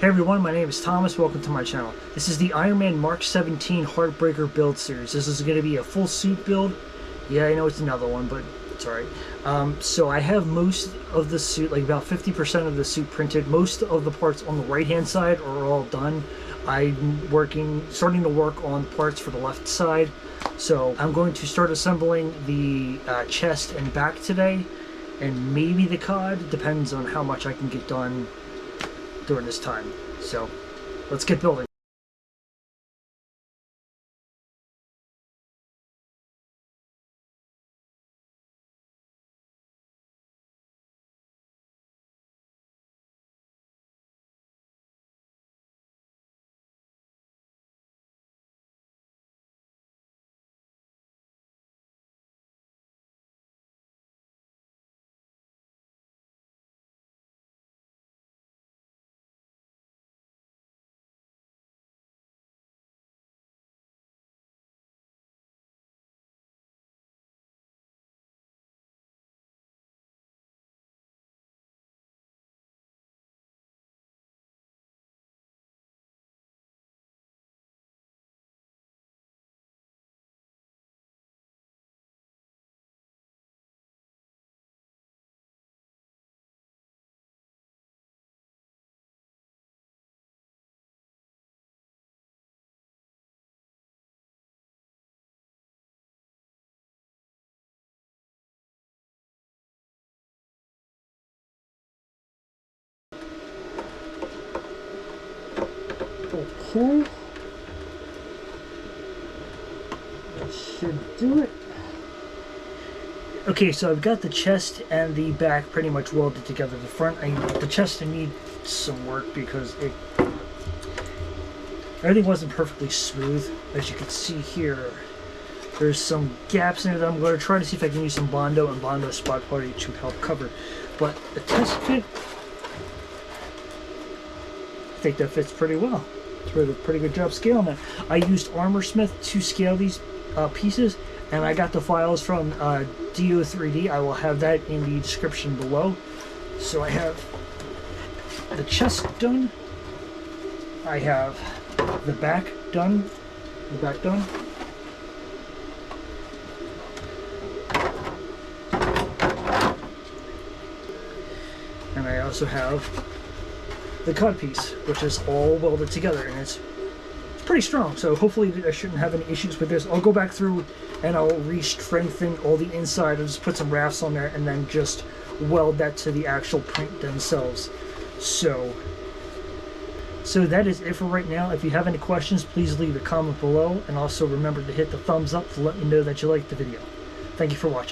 Hey everyone, my name is Thomas. Welcome to my channel. This is the Iron Man Mark 17 Heartbreaker build series. This is going to be a full suit build. Yeah, I know it's another one, but it's alright. So I have most of the suit, like about 50% of the suit printed. Most of the parts on the right hand side are all done. I'm starting to work on parts for the left side. So I'm going to start assembling the chest and back today, and maybe the cod. Depends on how much I can get done during this time. So let's get building. Okay, that should do it. Okay, so I've got the chest and the back pretty much welded together. The front, the chest, I need some work because everything wasn't perfectly smooth. As you can see here, there's some gaps in it that I'm going to try to see if I can use some Bondo and Bondo spot putty to help cover. But the test fit, I think that fits pretty well. It's a pretty good job scaling that. I used Armor Smith to scale these pieces, and I got the files from Do3D. I will have that in the description below. So I have the chest done. I have the back done. And I also have the cut piece, which is all welded together, and it's pretty strong, so hopefully I shouldn't have any issues with this. I'll go back through and I'll re-strengthen all the inside. I'll just put some rafts on there and then just weld that to the actual print themselves. So that is it for right now. If you have any questions, please leave a comment below, and also remember to hit the thumbs up to let me know that you liked the video. Thank you for watching.